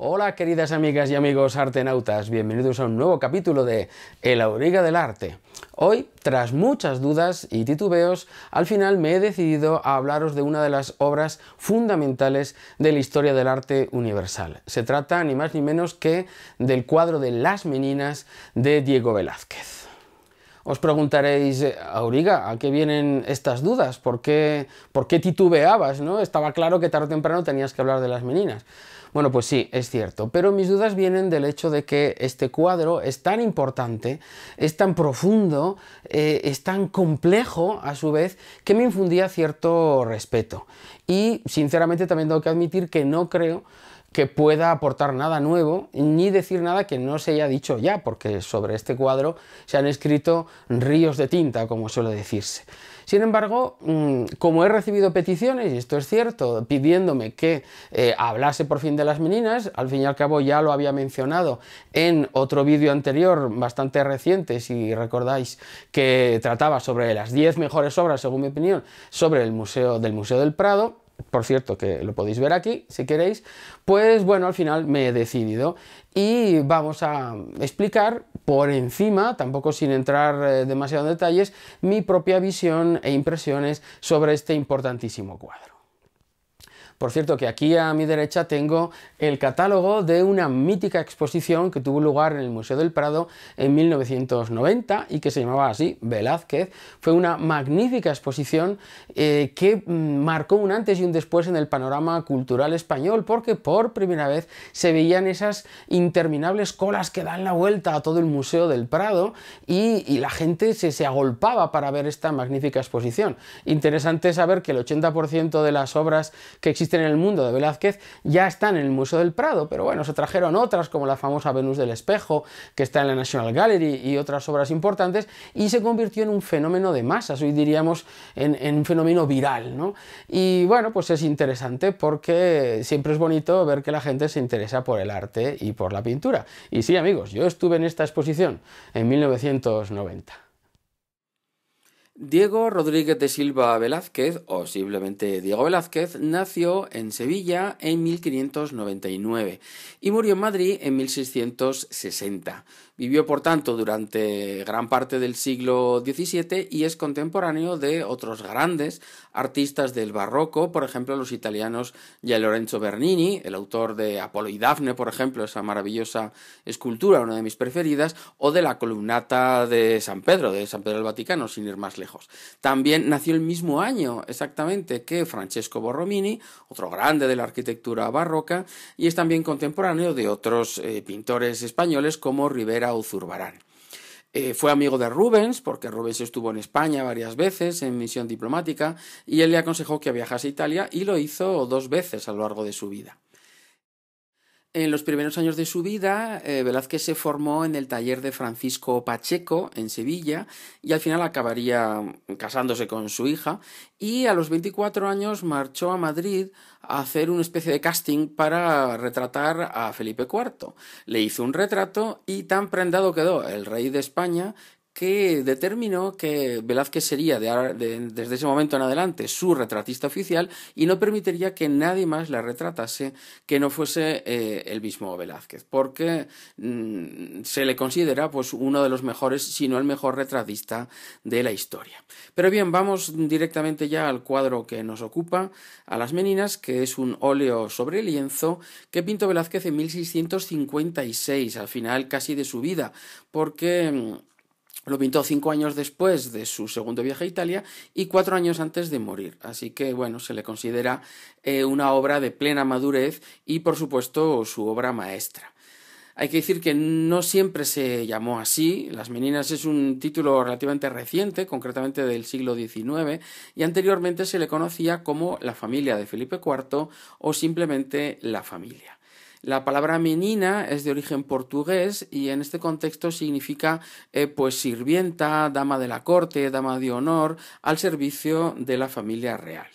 Hola queridas amigas y amigos artenautas, bienvenidos a un nuevo capítulo de El Auriga del Arte. Hoy, tras muchas dudas y titubeos, al final me he decidido a hablaros de una de las obras fundamentales de la historia del arte universal. Se trata ni más ni menos que del cuadro de Las Meninas de Diego Velázquez. Os preguntaréis, Auriga, ¿a qué vienen estas dudas? ¿Por qué titubeabas, ¿no? Estaba claro que tarde o temprano tenías que hablar de Las Meninas. Bueno, pues sí, es cierto, pero mis dudas vienen del hecho de que este cuadro es tan importante, es tan profundo, es tan complejo a su vez, que me infundía cierto respeto. Y sinceramente también tengo que admitir que no creo que pueda aportar nada nuevo, ni decir nada que no se haya dicho ya, porque sobre este cuadro se han escrito ríos de tinta, como suele decirse. Sin embargo, como he recibido peticiones, y esto es cierto, pidiéndome que hablase por fin de Las Meninas, al fin y al cabo ya lo había mencionado en otro vídeo anterior, bastante reciente, si recordáis, que trataba sobre las 10 mejores obras, según mi opinión, sobre el Museo del Prado. Por cierto, que lo podéis ver aquí, si queréis. Pues bueno, al final me he decidido y vamos a explicar por encima, tampoco sin entrar demasiado en detalles, mi propia visión e impresiones sobre este importantísimo cuadro. Por cierto, que aquí a mi derecha tengo el catálogo de una mítica exposición que tuvo lugar en el Museo del Prado en 1990 y que se llamaba así, Velázquez. Fue una magnífica exposición que marcó un antes y un después en el panorama cultural español, porque por primera vez se veían esas interminables colas que dan la vuelta a todo el Museo del Prado y la gente se agolpaba para ver esta magnífica exposición. Interesante saber que el 80% de las obras que existen en el mundo de Velázquez ya están en el Museo del Prado, pero bueno, se trajeron otras como la famosa Venus del Espejo, que está en la National Gallery, y otras obras importantes, y se convirtió en un fenómeno de masas, hoy diríamos en un fenómeno viral, ¿no? Y bueno, pues es interesante porque siempre es bonito ver que la gente se interesa por el arte y por la pintura. Y sí, amigos, yo estuve en esta exposición en 1990. Diego Rodríguez de Silva Velázquez, o simplemente Diego Velázquez, nació en Sevilla en 1599 y murió en Madrid en 1660. Vivió, por tanto, durante gran parte del siglo XVII y es contemporáneo de otros grandes artistas del barroco, por ejemplo, los italianos Gian Lorenzo Bernini, el autor de Apolo y Dafne, por ejemplo, esa maravillosa escultura, una de mis preferidas, o de la columnata de San Pedro del Vaticano, sin ir más lejos. También nació el mismo año, exactamente, que Francesco Borromini, otro grande de la arquitectura barroca, y es también contemporáneo de otros pintores españoles como Ribera o Zurbarán. Fue amigo de Rubens, porque Rubens estuvo en España varias veces en misión diplomática, y él le aconsejó que viajase a Italia, y lo hizo 2 veces a lo largo de su vida. En los primeros años de su vida, Velázquez se formó en el taller de Francisco Pacheco, en Sevilla, y al final acabaría casándose con su hija, y a los 24 años marchó a Madrid a hacer una especie de casting para retratar a Felipe IV. Le hizo un retrato y tan prendado quedó el rey de España que determinó que Velázquez sería desde ese momento en adelante su retratista oficial y no permitiría que nadie más la retratase que no fuese el mismo Velázquez, porque se le considera pues uno de los mejores, si no el mejor retratista de la historia. Pero bien, vamos directamente ya al cuadro que nos ocupa, a Las Meninas, que es un óleo sobre lienzo que pintó Velázquez en 1656, al final casi de su vida, porque lo pintó 5 años después de su segundo viaje a Italia y 4 años antes de morir. Así que, bueno, se le considera una obra de plena madurez y, por supuesto, su obra maestra. Hay que decir que no siempre se llamó así. Las Meninas es un título relativamente reciente, concretamente del siglo XIX, y anteriormente se le conocía como la familia de Felipe IV o simplemente la familia. La palabra menina es de origen portugués y en este contexto significa pues sirvienta, dama de la corte, dama de honor, al servicio de la familia real.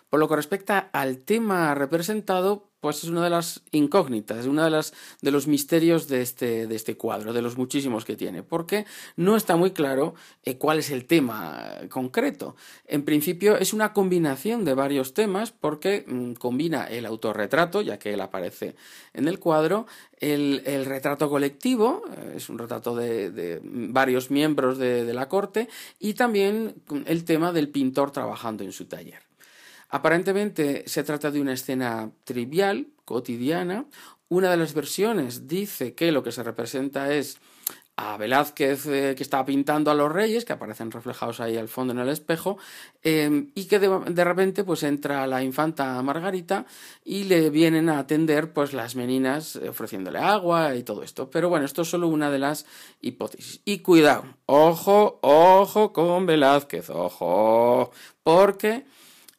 Por lo que respecta al tema representado, pues es una de las incógnitas, una de los misterios de este cuadro, de los muchísimos que tiene, porque no está muy claro cuál es el tema concreto. En principio es una combinación de varios temas porque combina el autorretrato, ya que él aparece en el cuadro, el retrato colectivo, es un retrato de varios miembros de la corte, y también el tema del pintor trabajando en su taller. Aparentemente se trata de una escena trivial, cotidiana. Una de las versiones dice que lo que se representa es a Velázquez que está pintando a los reyes, que aparecen reflejados ahí al fondo en el espejo, y que de repente pues entra la infanta Margarita y le vienen a atender pues las meninas ofreciéndole agua y todo esto. Pero bueno, esto es solo una de las hipótesis. Y cuidado, ojo, ojo con Velázquez, ojo, porque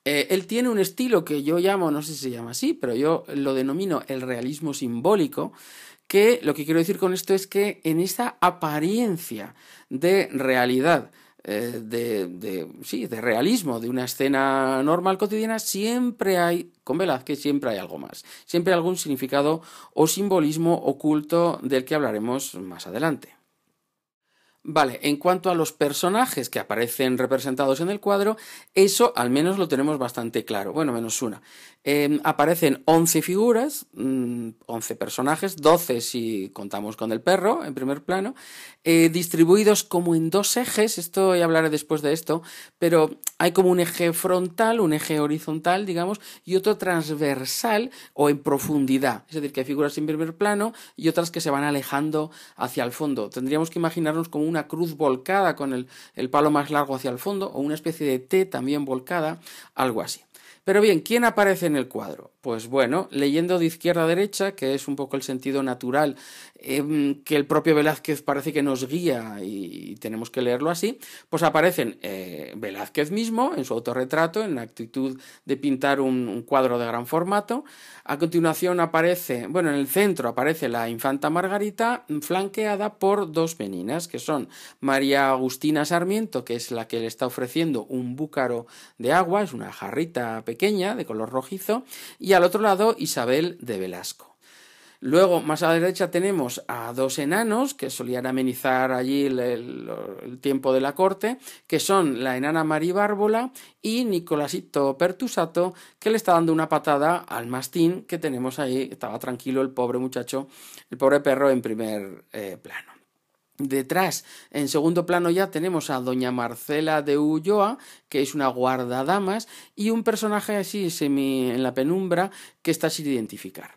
él tiene un estilo que yo llamo, no sé si se llama así, pero yo lo denomino el realismo simbólico, que lo que quiero decir con esto es que en esa apariencia de realidad, de realismo de una escena normal cotidiana, siempre hay, con Velázquez siempre hay algo más, siempre hay algún significado o simbolismo oculto del que hablaremos más adelante. Vale, en cuanto a los personajes que aparecen representados en el cuadro, eso al menos lo tenemos bastante claro, bueno, menos una. Aparecen 11 figuras, 11 personajes, 12 si contamos con el perro en primer plano, distribuidos como en dos ejes, esto ya hablaré después de esto, pero hay como un eje frontal, un eje horizontal, digamos, y otro transversal o en profundidad, es decir, que hay figuras en primer plano y otras que se van alejando hacia el fondo. Tendríamos que imaginarnos como una cruz volcada con el palo más largo hacia el fondo, o una especie de T también volcada, algo así. Pero bien, ¿quién aparece en el cuadro? Pues bueno, leyendo de izquierda a derecha, que es un poco el sentido natural que el propio Velázquez parece que nos guía y tenemos que leerlo así, pues aparecen Velázquez mismo en su autorretrato, en la actitud de pintar un cuadro de gran formato. A continuación aparece, bueno, en el centro aparece la infanta Margarita, flanqueada por dos meninas, que son María Agustina Sarmiento, que es la que le está ofreciendo un búcaro de agua, es una jarrita pequeña de color rojizo, y al otro lado Isabel de Velasco. Luego, más a la derecha, tenemos a dos enanos que solían amenizar allí el tiempo de la corte, que son la enana Maribárbola y Nicolasito Pertusato, que le está dando una patada al mastín que tenemos ahí. Estaba tranquilo el pobre muchacho, el pobre perro en primer plano. Detrás, en segundo plano ya tenemos a doña Marcela de Ulloa, que es una guardadamas, y un personaje así en la penumbra que está sin identificar.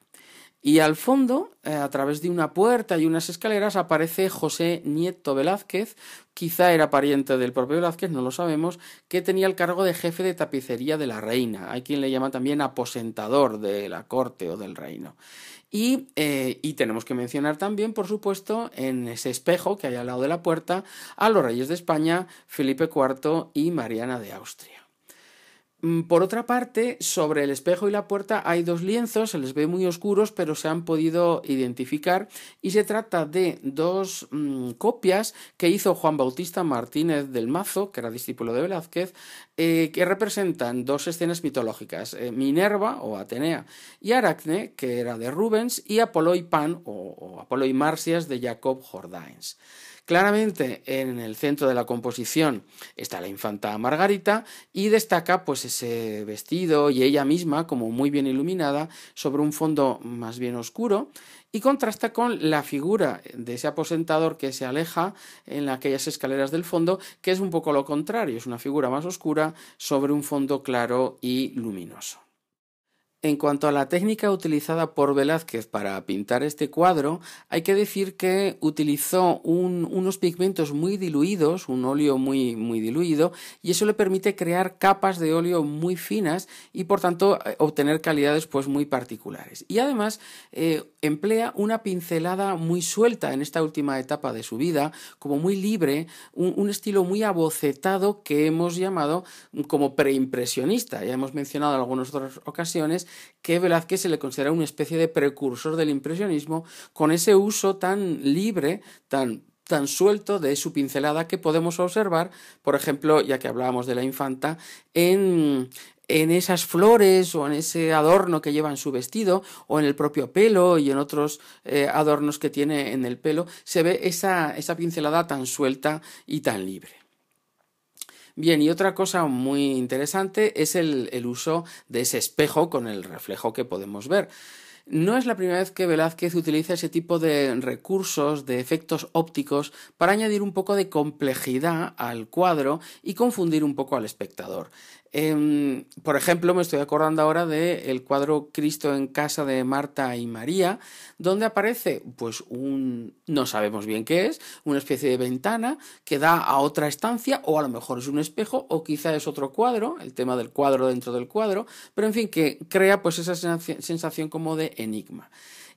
Y al fondo, a través de una puerta y unas escaleras, aparece José Nieto Velázquez, quizá era pariente del propio Velázquez, no lo sabemos, que tenía el cargo de jefe de tapicería de la reina. Hay quien le llama también aposentador de la corte o del reino. Y tenemos que mencionar también, por supuesto, en ese espejo que hay al lado de la puerta, a los reyes de España, Felipe IV y Mariana de Austria. Por otra parte, sobre el espejo y la puerta hay dos lienzos, se les ve muy oscuros, pero se han podido identificar, y se trata de dos copias que hizo Juan Bautista Martínez del Mazo, que era discípulo de Velázquez, que representan dos escenas mitológicas, Minerva o Atenea y Aracne, que era de Rubens, y Apolo y Pan o Apolo y Marsias de Jacob Jordaens. Claramente en el centro de la composición está la infanta Margarita y destaca pues ese vestido y ella misma como muy bien iluminada sobre un fondo más bien oscuro, y contrasta con la figura de ese aposentador que se aleja en aquellas escaleras del fondo, que es un poco lo contrario, es una figura más oscura sobre un fondo claro y luminoso. En cuanto a la técnica utilizada por Velázquez para pintar este cuadro, hay que decir que utilizó unos pigmentos muy diluidos, un óleo muy diluido, y eso le permite crear capas de óleo muy finas y por tanto obtener calidades pues muy particulares. Y además emplea una pincelada muy suelta en esta última etapa de su vida, como muy libre, un estilo muy abocetado que hemos llamado como preimpresionista. Ya hemos mencionado en algunas otras ocasiones que Velázquez se le considera una especie de precursor del impresionismo, con ese uso tan libre, tan suelto de su pincelada que podemos observar, por ejemplo, ya que hablábamos de la infanta, en en esas flores o en ese adorno que lleva en su vestido o en el propio pelo y en otros adornos que tiene en el pelo, se ve esa pincelada tan suelta y tan libre. Bien, y otra cosa muy interesante es el uso de ese espejo con el reflejo que podemos ver. No es la primera vez que Velázquez utiliza ese tipo de recursos, de efectos ópticos, para añadir un poco de complejidad al cuadro y confundir un poco al espectador. Por ejemplo, me estoy acordando ahora del cuadro Cristo en casa de Marta y María, donde aparece, pues no sabemos bien qué es, una especie de ventana que da a otra estancia, o a lo mejor es un espejo, o quizá es otro cuadro, el tema del cuadro dentro del cuadro, pero en fin, que crea pues esa sensación como de enigma.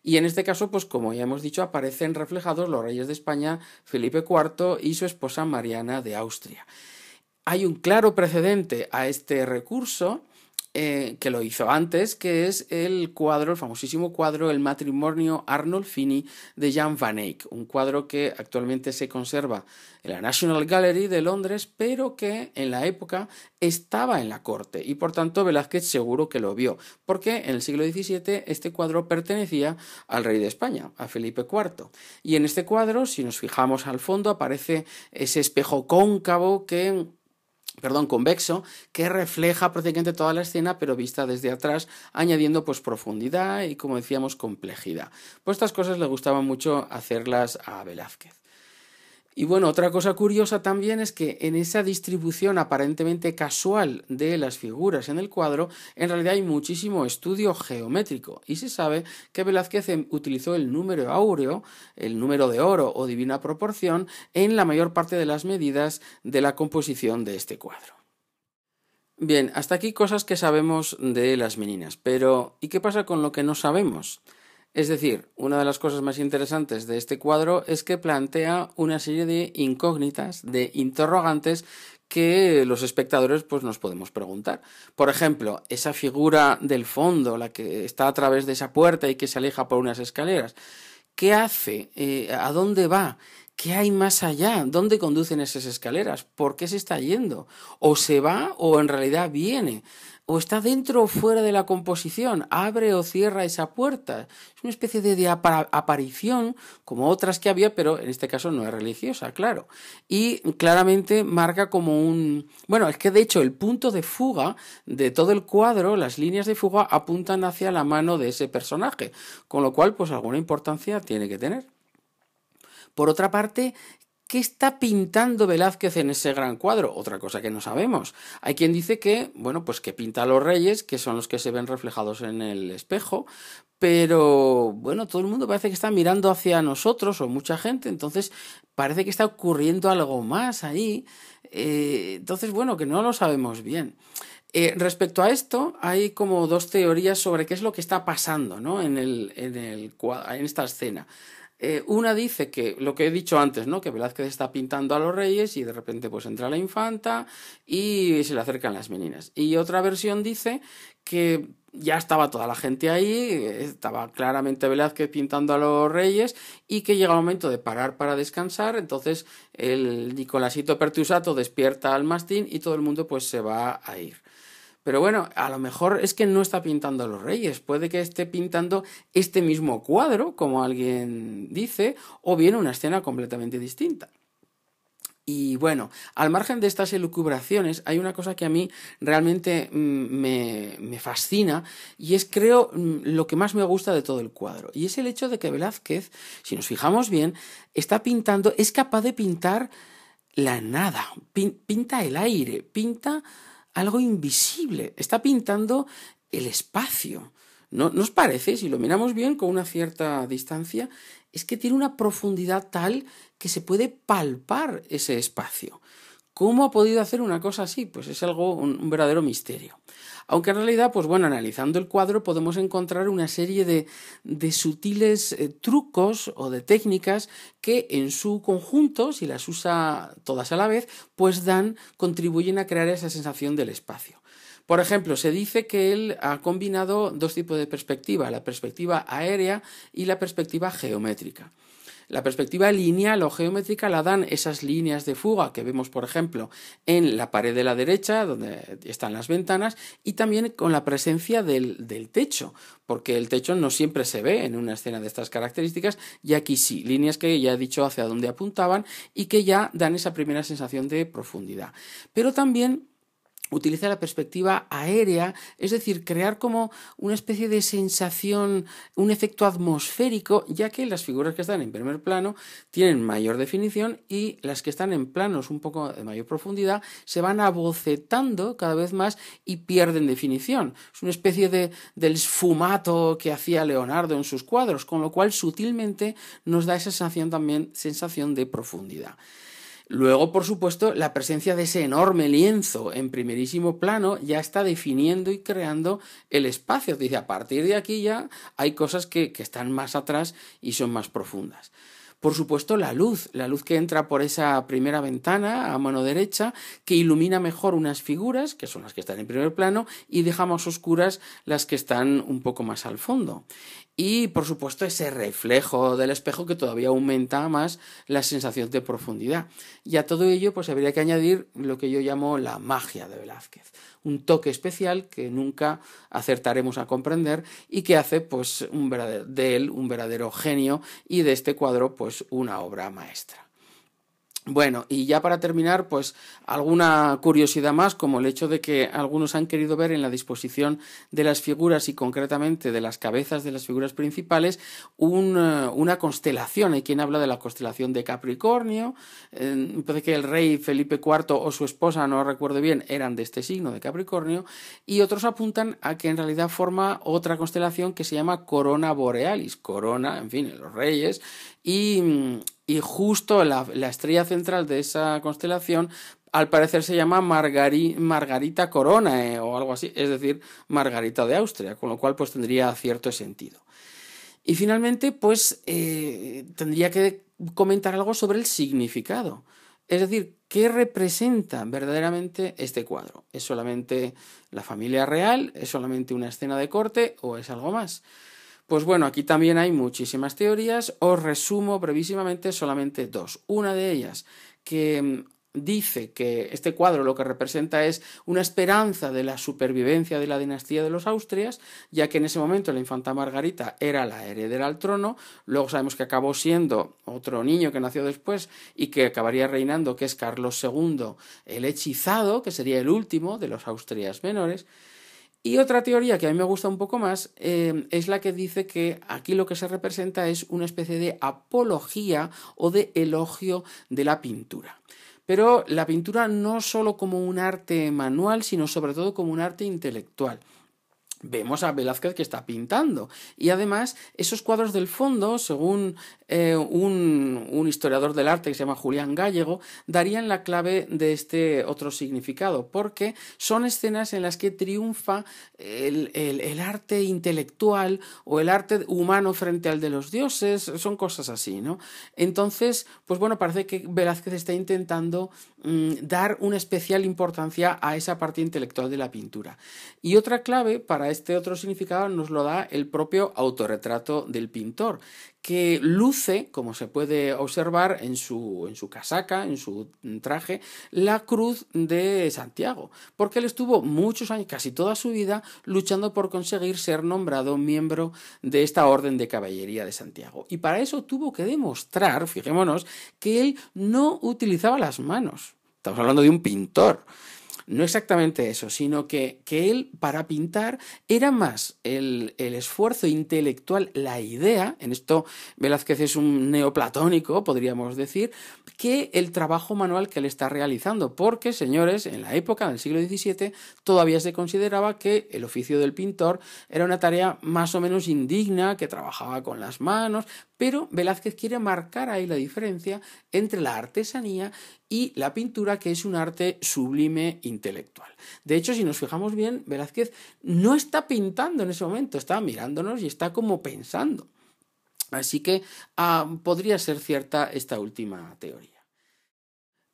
Y en este caso, pues como ya hemos dicho, aparecen reflejados los reyes de España, Felipe IV y su esposa Mariana de Austria. Hay un claro precedente a este recurso que lo hizo antes, que es el famosísimo cuadro El matrimonio Arnolfini de Jan van Eyck, un cuadro que actualmente se conserva en la National Gallery de Londres, pero que en la época estaba en la corte y por tanto Velázquez seguro que lo vio, porque en el siglo XVII este cuadro pertenecía al rey de España, a Felipe IV. Y en este cuadro, si nos fijamos al fondo, aparece ese espejo convexo, que refleja prácticamente toda la escena, pero vista desde atrás, añadiendo pues profundidad y, como decíamos, complejidad. Pues estas cosas le gustaban mucho hacerlas a Velázquez. Y bueno, otra cosa curiosa también es que en esa distribución aparentemente casual de las figuras en el cuadro, en realidad hay muchísimo estudio geométrico y se sabe que Velázquez utilizó el número áureo, el número de oro o divina proporción, en la mayor parte de las medidas de la composición de este cuadro. Bien, hasta aquí cosas que sabemos de las meninas, pero ¿y qué pasa con lo que no sabemos? Es decir, una de las cosas más interesantes de este cuadro es que plantea una serie de incógnitas, de interrogantes que los espectadores pues nos podemos preguntar. Por ejemplo, esa figura del fondo, la que está a través de esa puerta y que se aleja por unas escaleras, ¿qué hace? ¿A dónde va? ¿Qué hay más allá? ¿Dónde conducen esas escaleras? ¿Por qué se está yendo? ¿O se va o en realidad viene? ¿O está dentro o fuera de la composición? ¿Abre o cierra esa puerta? Es una especie de aparición, como otras que había, pero en este caso no es religiosa, claro. Y claramente marca como Bueno, es que de hecho el punto de fuga de todo el cuadro, las líneas de fuga apuntan hacia la mano de ese personaje, con lo cual pues alguna importancia tiene que tener. Por otra parte, ¿qué está pintando Velázquez en ese gran cuadro? Otra cosa que no sabemos. Hay quien dice que, bueno, pues que pinta a los reyes, que son los que se ven reflejados en el espejo, pero, bueno, todo el mundo parece que está mirando hacia nosotros, o mucha gente, entonces parece que está ocurriendo algo más ahí. Entonces, bueno, que no lo sabemos bien. Respecto a esto, hay como dos teorías sobre qué es lo que está pasando, ¿no? en esta escena. Una dice que lo que he dicho antes, ¿no? Que Velázquez está pintando a los reyes y de repente pues entra la infanta y se le acercan las meninas. Y otra versión dice que ya estaba toda la gente ahí, estaba claramente Velázquez pintando a los reyes y que llega el momento de parar para descansar, entonces el Nicolasito Pertusato despierta al mastín y todo el mundo pues se va a ir. Pero bueno, a lo mejor es que no está pintando a los reyes, puede que esté pintando este mismo cuadro, como alguien dice, o bien una escena completamente distinta. Y bueno, al margen de estas elucubraciones, hay una cosa que a mí realmente me fascina y es, creo, lo que más me gusta de todo el cuadro. Y es el hecho de que Velázquez, si nos fijamos bien, está pintando, es capaz de pintar la nada, pinta el aire, pinta algo invisible, está pintando el espacio. ¿No os parece? Si lo miramos bien con una cierta distancia, es que tiene una profundidad tal que se puede palpar ese espacio. ¿Cómo ha podido hacer una cosa así? Pues es algo, un verdadero misterio. Aunque en realidad, pues bueno, analizando el cuadro podemos encontrar una serie de sutiles trucos o de técnicas que en su conjunto, si las usa todas a la vez, pues contribuyen a crear esa sensación del espacio. Por ejemplo, se dice que él ha combinado dos tipos de perspectiva, la perspectiva aérea y la perspectiva geométrica. La perspectiva lineal o geométrica la dan esas líneas de fuga que vemos, por ejemplo, en la pared de la derecha, donde están las ventanas, y también con la presencia del techo, porque el techo no siempre se ve en una escena de estas características, y aquí sí, líneas que ya he dicho hacia dónde apuntaban y que ya dan esa primera sensación de profundidad. Pero también utiliza la perspectiva aérea, es decir, crear como una especie de sensación, un efecto atmosférico, ya que las figuras que están en primer plano tienen mayor definición y las que están en planos un poco de mayor profundidad se van abocetando cada vez más y pierden definición. Es una especie del sfumato que hacía Leonardo en sus cuadros, con lo cual sutilmente nos da esa sensación de profundidad. Luego, por supuesto, la presencia de ese enorme lienzo en primerísimo plano ya está definiendo y creando el espacio. Dice, a partir de aquí ya hay cosas que están más atrás y son más profundas. Por supuesto, la luz que entra por esa primera ventana a mano derecha, que ilumina mejor unas figuras, que son las que están en primer plano, y deja más oscuras las que están un poco más al fondo. Y, por supuesto, ese reflejo del espejo que todavía aumenta más la sensación de profundidad. Y a todo ello, pues habría que añadir lo que yo llamo la magia de Velázquez. Un toque especial que nunca acertaremos a comprender y que hace pues, de él un verdadero genio y de este cuadro pues, una obra maestra. Bueno, y ya para terminar, pues alguna curiosidad más, como el hecho de que algunos han querido ver en la disposición de las figuras y concretamente de las cabezas de las figuras principales una constelación. Hay quien habla de la constelación de Capricornio, parece que el rey Felipe IV o su esposa, no recuerdo bien, eran de este signo de Capricornio, y otros apuntan a que en realidad forma otra constelación que se llama Corona Borealis, corona, en fin, los reyes, y justo la estrella central de esa constelación al parecer se llama Margarita Corona o algo así, es decir, Margarita de Austria, con lo cual pues tendría cierto sentido. Y finalmente pues tendría que comentar algo sobre el significado, es decir, ¿qué representa verdaderamente este cuadro? ¿Es solamente la familia real? ¿Es solamente una escena de corte o es algo más? Pues bueno, aquí también hay muchísimas teorías, os resumo brevísimamente solamente dos. Una de ellas que dice que este cuadro lo que representa es una esperanza de la supervivencia de la dinastía de los Austrias, ya que en ese momento la infanta Margarita era la heredera al trono, luego sabemos que acabó siendo otro niño que nació después y que acabaría reinando, que es Carlos II, el hechizado, que sería el último de los Austrias menores. Y otra teoría que a mí me gusta un poco más es la que dice que aquí lo que se representa es una especie de apología o de elogio de la pintura. Pero la pintura no solo como un arte manual, sino sobre todo como un arte intelectual. Vemos a Velázquez que está pintando y además esos cuadros del fondo, según un historiador del arte que se llama Julián Gallego, darían la clave de este otro significado, porque son escenas en las que triunfa el arte intelectual o el arte humano frente al de los dioses, son cosas así, ¿no? Entonces, pues bueno, parece que Velázquez está intentando dar una especial importancia a esa parte intelectual de la pintura. Y otra clave para este otro significado nos lo da el propio autorretrato del pintor, que luce, como se puede observar en su casaca, en su traje, la cruz de Santiago, porque él estuvo muchos años, casi toda su vida, luchando por conseguir ser nombrado miembro de esta orden de caballería de Santiago. Y para eso tuvo que demostrar, fijémonos, que él no utilizaba las manos. Estamos hablando de un pintor. No exactamente eso, sino que él para pintar era más el esfuerzo intelectual, la idea, en esto Velázquez es un neoplatónico, podríamos decir, que el trabajo manual que él está realizando, porque, señores, en la época del siglo XVII todavía se consideraba que el oficio del pintor era una tarea más o menos indigna, que trabajaba con las manos, pero Velázquez quiere marcar ahí la diferencia entre la artesanía y la pintura, que es un arte sublime intelectual. De hecho, si nos fijamos bien, Velázquez no está pintando en ese momento, está mirándonos y está como pensando. Así que podría ser cierta esta última teoría.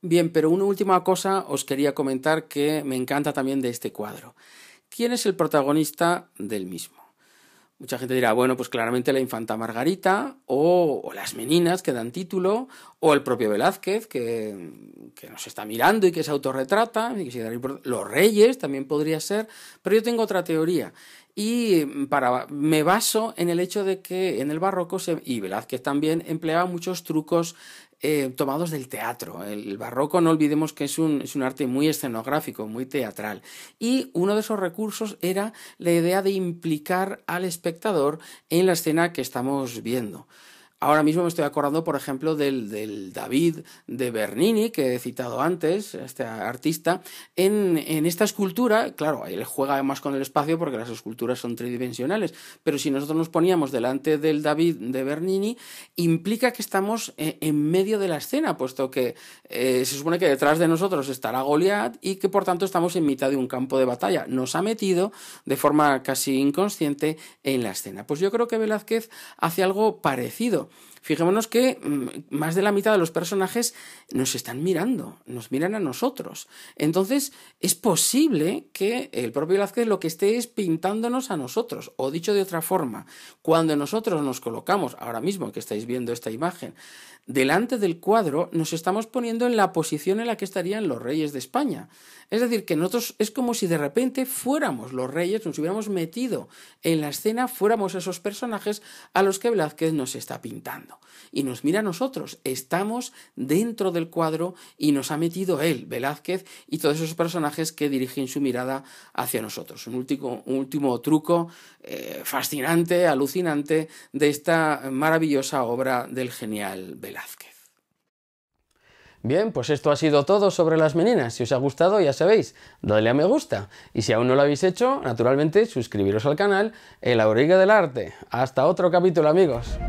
Bien, pero una última cosa os quería comentar que me encanta también de este cuadro. ¿Quién es el protagonista del mismo? Mucha gente dirá, bueno, pues claramente la infanta Margarita o las meninas que dan título, o el propio Velázquez que nos está mirando y que se autorretrata, y que los reyes también podría ser, pero yo tengo otra teoría. Y me baso en el hecho de que en el barroco, y Velázquez también, empleaba muchos trucos tomados del teatro. El barroco, no olvidemos que es un arte muy escenográfico, muy teatral. Y uno de esos recursos era la idea de implicar al espectador en la escena que estamos viendo. Ahora mismo me estoy acordando, por ejemplo, del David de Bernini, que he citado antes, este artista, en esta escultura. Claro, él juega más con el espacio porque las esculturas son tridimensionales, pero si nosotros nos poníamos delante del David de Bernini, implica que estamos en medio de la escena, puesto que se supone que detrás de nosotros estará Goliat y que por tanto estamos en mitad de un campo de batalla. Nos ha metido de forma casi inconsciente en la escena. Pues yo creo que Velázquez hace algo parecido. Fijémonos que más de la mitad de los personajes nos están mirando, nos miran a nosotros. Entonces, es posible que el propio Velázquez lo que esté es pintándonos a nosotros. O dicho de otra forma, cuando nosotros nos colocamos, ahora mismo que estáis viendo esta imagen, delante del cuadro, nos estamos poniendo en la posición en la que estarían los reyes de España. Es decir, que nosotros es como si de repente fuéramos los reyes, nos hubiéramos metido en la escena, fuéramos esos personajes a los que Velázquez nos está pintando. Y nos mira a nosotros, estamos dentro del cuadro y nos ha metido él, Velázquez, y todos esos personajes que dirigen su mirada hacia nosotros. Un último truco fascinante, alucinante de esta maravillosa obra del genial Velázquez. Bien, pues esto ha sido todo sobre las meninas. Si os ha gustado, ya sabéis, dadle a me gusta. Y si aún no lo habéis hecho, naturalmente suscribiros al canal El Auriga del Arte. Hasta otro capítulo, amigos.